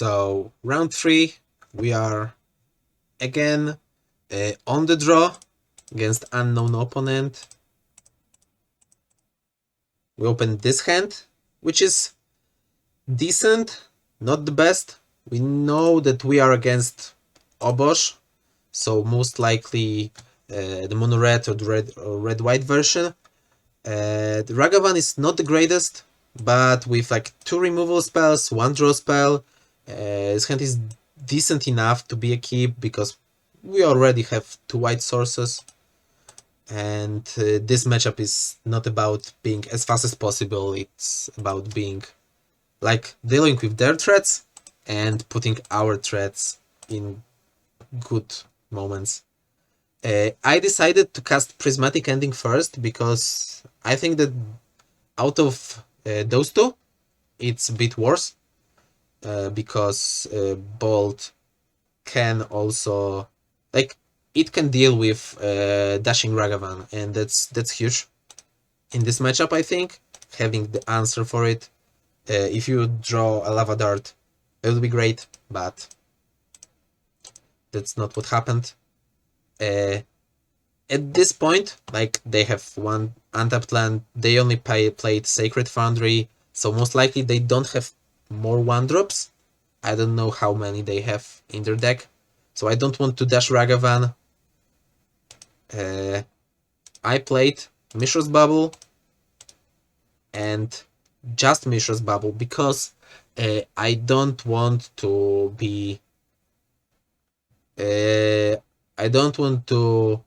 So round 3, we are again on the draw against unknown opponent. We open this hand, which is decent, not the best. We know that we are against Obosh, so most likely the mono red or the red white version. The Ragavan is not the greatest, but with like 2 removal spells, 1 draw spell, his hand is decent enough to be a keep because we already have 2 white sources. And this matchup is not about being as fast as possible, it's about being like dealing with their threats and putting our threats in good moments. I decided to cast Prismatic Ending first because I think that out of those two, it's a bit worse because Bolt can also like it can deal with Dashing Ragavan, and that's huge in this matchup. I think having the answer for it. If you draw a Lava Dart, it would be great, but that's not what happened. At this point, like, they have 1 untapped land, they only played Sacred Foundry, so most likely they don't have more 1-drops. I don't know how many they have in their deck, so I don't want to dash Ragavan. I played Mishra's Bubble, and just Mishra's Bubble because I don't want to be I don't want to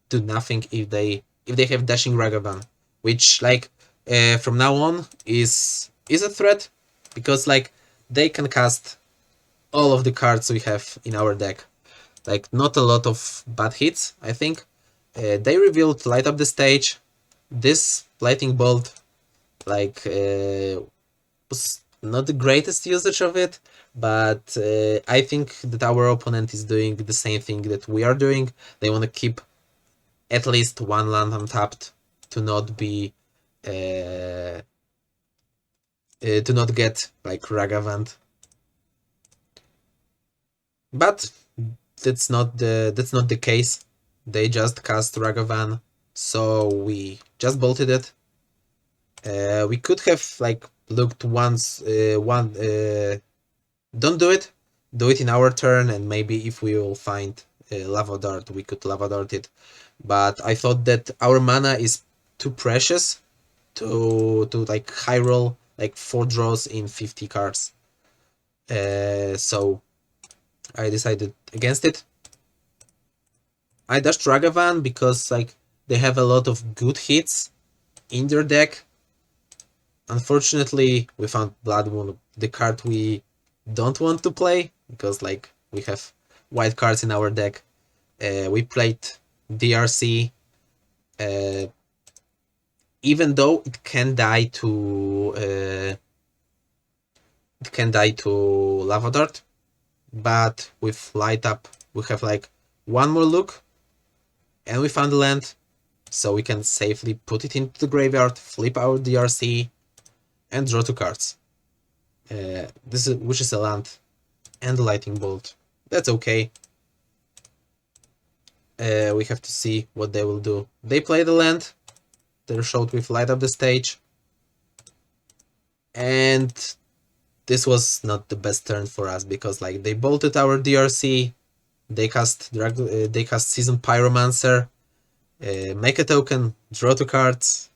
do nothing if they have Dashing Ragavan, which like from now on is a threat because like they can cast all of the cards we have in our deck. Like not a lot of bad hits, I think. They revealed Light Up the Stage. This Lightning Bolt like was not the greatest usage of it, but I think that our opponent is doing the same thing that we are doing. They want to keep at least 1 land untapped to not be to not get like Ragavan. But that's not the case. They just cast Ragavan, so we just bolted it. We could have like looked once don't do it. Do it in our turn, and maybe if we will find Lava Dart, we could Lava Dart it. But I thought that our mana is too precious to like high roll like 4 draws in 50 cards. So I decided against it. I dashed Ragavan because like they have a lot of good hits in their deck. Unfortunately, we found Blood Moon, the card we don't want to play because like we have white cards in our deck. We played DRC, even though it can die to Lava Dart, but with Light Up we have like 1 more look, and we found the land, so we can safely put it into the graveyard, flip our DRC, and draw 2 cards. Which is a land and a Lightning Bolt. That's okay. We have to see what they will do. They play the land. They're showed with Light Up the Stage. And this was not the best turn for us because like they bolted our DRC. They cast Seasoned Pyromancer. Make a token, draw 2 cards.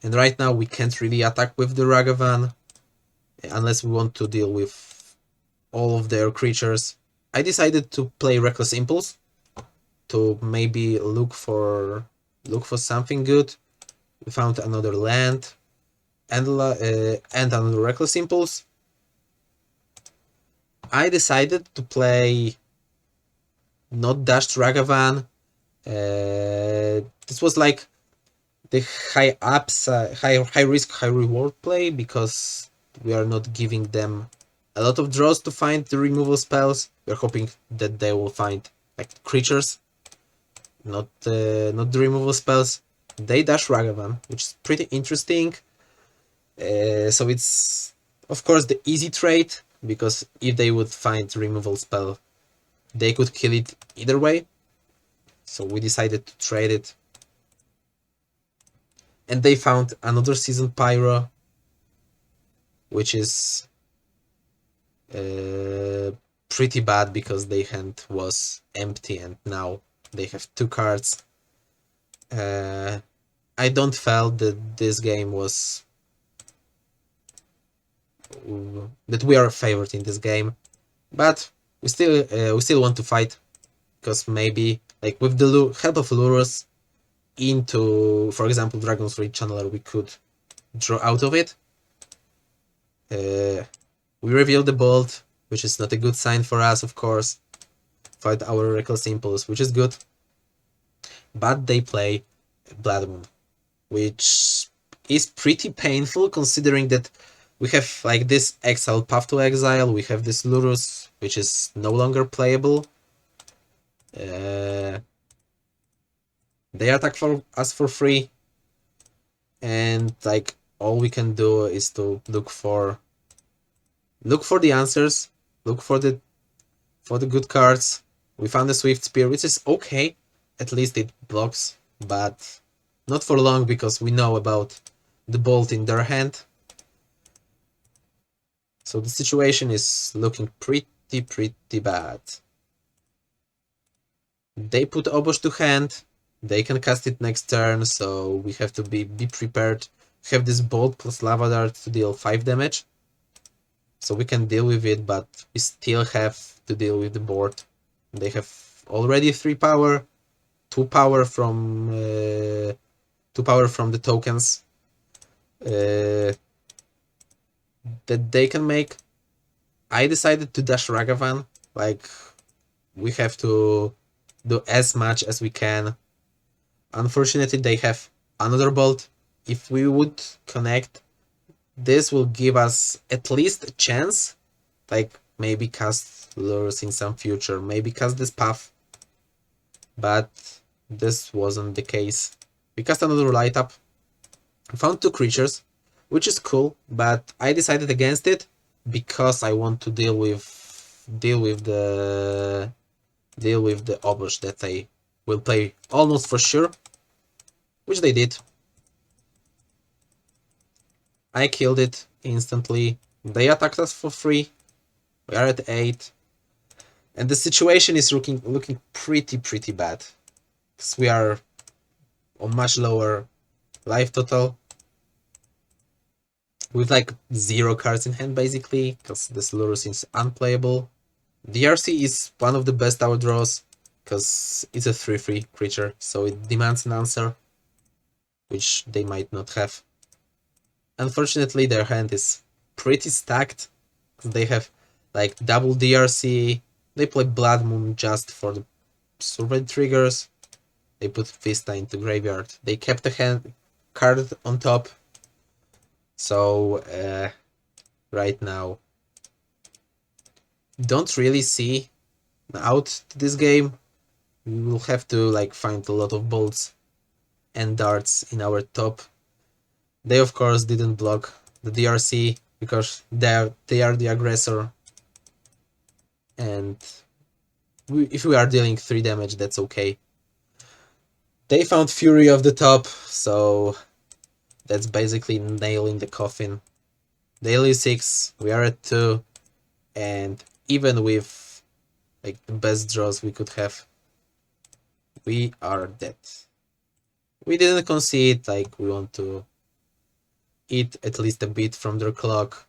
And right now we can't really attack with the Ragavan unless we want to deal with all of their creatures. I decided to play Reckless Impulse to maybe look for something good. We found another land and another Reckless Impulse. I decided to play not dashed Ragavan. This was like the high risk, high reward play because we are not giving them a lot of draws to find the removal spells. We're hoping that they will find like creatures, not the removal spells. They dash Ragavan, which is pretty interesting. So it's of course the easy trade. because if they would find removal spell, they could kill it either way. So we decided to trade it. And they found another Seasoned Pyro, which is pretty bad because their hand was empty and now they have 2 cards. I don't felt that this game was that we are favored in this game, but we still want to fight, because maybe like with the help of lures into, for example, Dragon's Rage Channeler, we could draw out of it. We revealed the Bolt, which is not a good sign for us, of course. Fight our Reckless Impulse, which is good. But they play Blood Moon, which is pretty painful considering that we have like this Exile Path to Exile, we have this Lurus, which is no longer playable. They attack for us for free, and like all we can do is to look for the answers, look for the good cards. We found the Swift Spear, which is okay, at least it blocks, but not for long because we know about the Bolt in their hand. So the situation is looking pretty bad. They put Obosh to hand, they can cast it next turn, so we have to be prepared. Have this Bolt plus Lava Dart to deal 5 damage. So we can deal with it, but we still have to deal with the board. They have already 3 power, 2 power from the tokens that they can make. I decided to dash Ragavan. Like, we have to do as much as we can. Unfortunately, they have another Bolt. If we would connect, this will give us at least a chance, like maybe cast lures in some future, maybe cast this path, but this wasn't the case. We cast another light up, found 2 creatures, which is cool, but I decided against it because I want to deal with the Obosh that they will play almost for sure, which they did. I killed it instantly. They attacked us for free. We are at 8. And the situation is looking pretty bad. Because we are on much lower life total. With like 0 cards in hand basically. Because this Lurus is unplayable. DRC is one of the best tower draws. Because it's a 3/3 creature. So it demands an answer. Which they might not have. Unfortunately, their hand is pretty stacked. They have like double DRC. They play Blood Moon just for the survey triggers. They put Vista into graveyard. They kept the hand card on top. So right now, don't really see out to this game. We will have to like find a lot of bolts and darts in our top. They of course didn't block the DRC because they are the aggressor, and if we are dealing 3 damage, that's okay. They found Fury of the top, so that's basically nail in the coffin. Daily 6, we are at 2, and even with like the best draws we could have, we are dead. We didn't concede, like we want to eat at least a bit from their clock,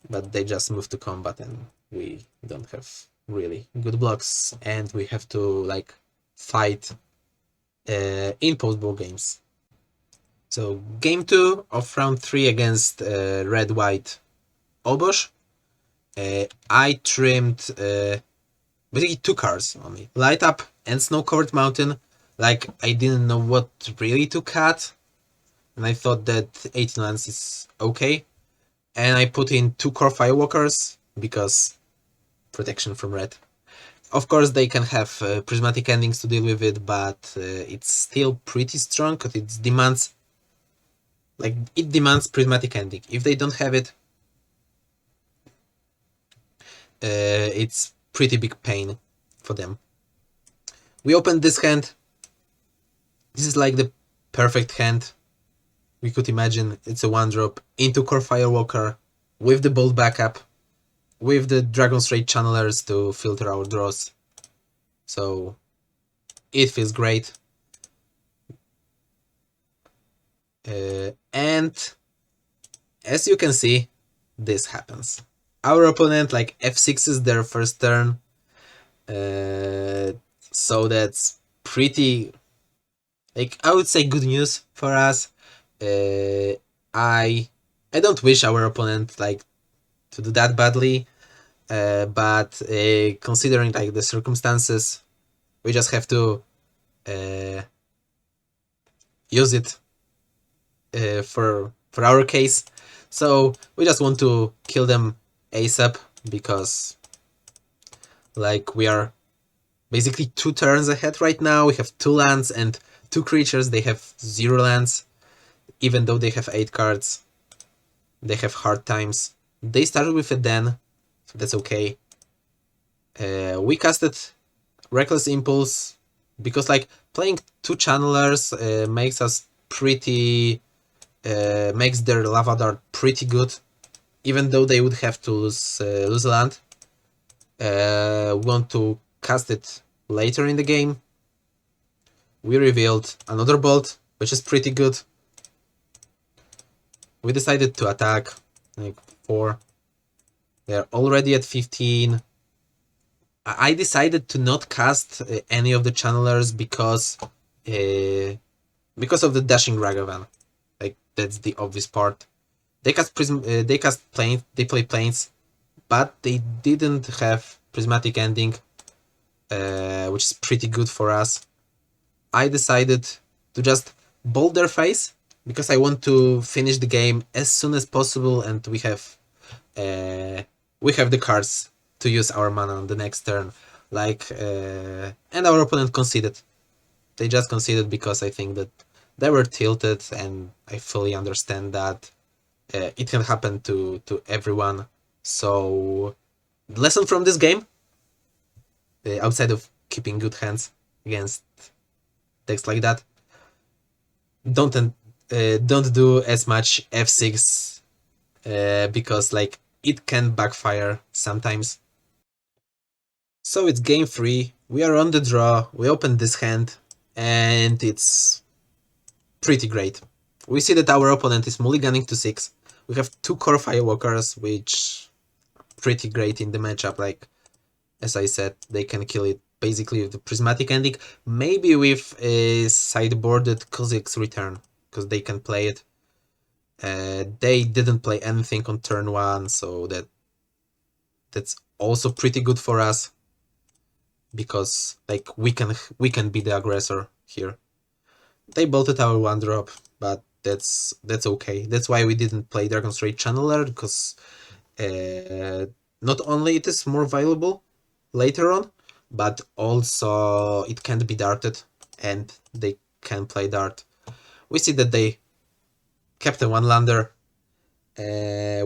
but they just move to combat and we don't have really good blocks, and we have to like fight in post-bowl games. So game 2 of round 3 against red-white Obosh. I trimmed basically 2 cards only, Light Up and Snow-Covered Mountain. Like, I didn't know what really to cut, and I thought that 18 lands is okay. And I put in 2 core Firewalkers because protection from red. Of course, they can have prismatic endings to deal with it, but it's still pretty strong because it demands prismatic ending. If they don't have it, it's pretty big pain for them. We opened this hand. This is like the perfect hand we could imagine. It's a 1-drop into Core Firewalker with the Bolt backup, with the Dragon's Rage channelers to filter our draws. So it feels great. And as you can see, this happens. Our opponent like f6 is their first turn. So that's pretty, like, I would say good news for us. I don't wish our opponent like to do that badly, but considering like the circumstances, we just have to use it for our case. So we just want to kill them ASAP because like we are basically 2 turns ahead right now. We have 2 lands and 2 creatures. They have 0 lands. Even though they have 8 cards, they have hard times. They started with a Den, so that's okay. We casted Reckless Impulse because like playing 2 channelers makes us pretty makes their Lava Dart pretty good, even though they would have to lose land. We want to cast it later in the game. We revealed another Bolt, which is pretty good. We decided to attack like 4. They're already at 15. I decided to not cast any of the channelers because of the dashing Ragavan. Like that's the obvious part. They cast they cast planes. They play planes, but they didn't have prismatic ending, which is pretty good for us. I decided to just bolt their face because I want to finish the game as soon as possible, and we have the cards to use our mana on the next turn. Like, and our opponent conceded. They just conceded because I think that they were tilted, and I fully understand that. It can happen to everyone. So, the lesson from this game, outside of keeping good hands against decks like that, don't do as much f6 because like it can backfire sometimes. So it's game 3, we are on the draw, we open this hand, and it's pretty great. We see that our opponent is mulliganing to 6. We have 2 Core Firewalkers, which pretty great in the matchup. Like, as I said, they can kill it basically with the prismatic ending, maybe with a sideboarded Kozilek's Return, because they can play it. They didn't play anything on turn 1, so that's also pretty good for us, because like we can be the aggressor here. They bolted our 1-drop, but that's okay. That's why we didn't play Dragon's Rage Channeler, because not only it is more valuable later on, but also it can't be darted, and they can play dart. We see that they kept a 1-lander,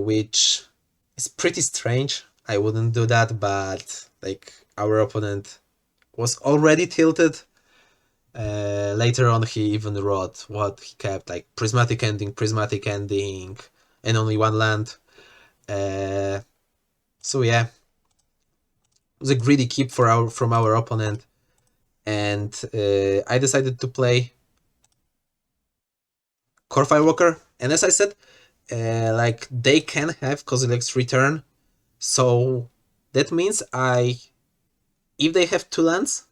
which is pretty strange. I wouldn't do that, but like our opponent was already tilted. Later on, he even wrote what he kept, like prismatic ending, and only 1 land. So yeah, it was a greedy keep from our opponent, and I decided to play Core Firewalker. And as I said, like they can have Kozilek's Return, so that means if they have 2 lands,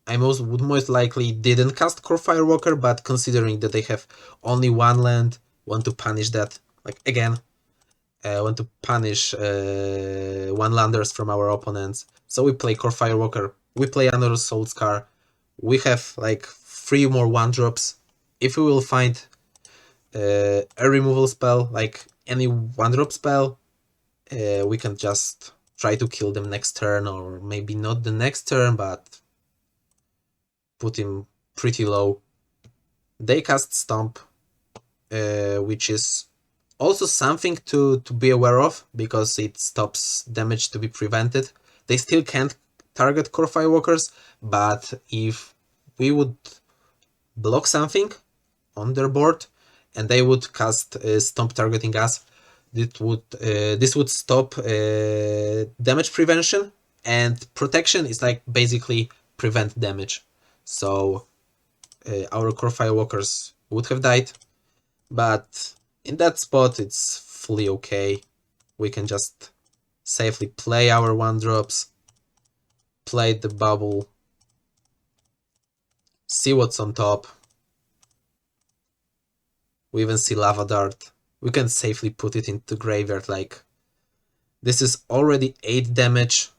I would most likely didn't cast Core Firewalker, but considering that they have only 1 land, want to punish that. Like again, want to punish 1-landers from our opponents. So we play Core Firewalker, we play another Soul Scar, we have like 3 more 1-drops. If we will find a removal spell, like any 1-drop spell, we can just try to kill them next turn, or maybe not the next turn, but put him pretty low. They cast Stomp, which is also something to be aware of, because it stops damage to be prevented. They still can't target core firewalkers, but if we would block something on their board and they would cast Stomp targeting us, this would stop damage prevention, and protection is like basically prevent damage. So our core firewalkers would have died, but in that spot it's fully okay. We can just safely play our 1-drops, play the bubble, see what's on top. We even see Lava Dart. We can safely put it into graveyard. Like, this is already 8 damage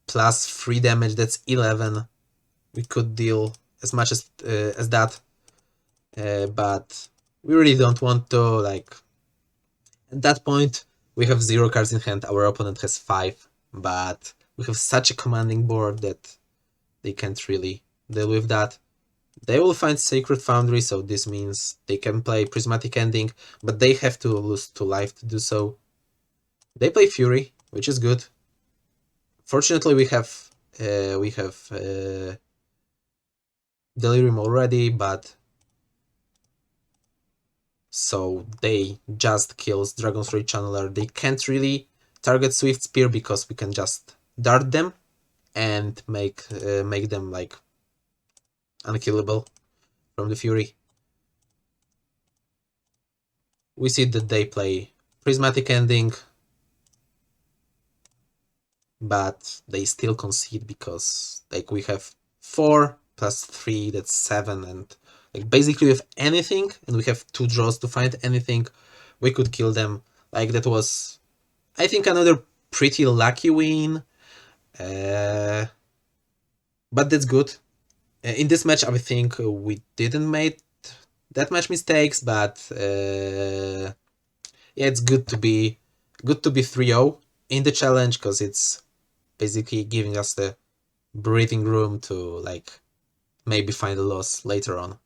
plus 3 damage, that's 11. We could deal as much as that, but we really don't want to. Like, at that point we have 0 cards in hand, our opponent has 5, but we have such a commanding board that they can't really deal with that. They will find Sacred Foundry, so this means they can play Prismatic Ending, but they have to lose 2 life to do so. They play Fury, which is good. Fortunately, we have Delirium already, but so they just kills Dragon's Rage Channeler. They can't really target Swift Spear because we can just dart them and make them like unkillable from the Fury. We see that they play Prismatic Ending, but they still concede because like we have 4 plus 3, that's 7, and like basically with anything, and we have 2 draws to find anything, we could kill them. Like, that was, I think, another pretty lucky win, but that's good. In this match, I think we didn't make that much mistakes, but yeah, it's good to be 3-0 in the challenge, because it's basically giving us the breathing room to like maybe find a loss later on.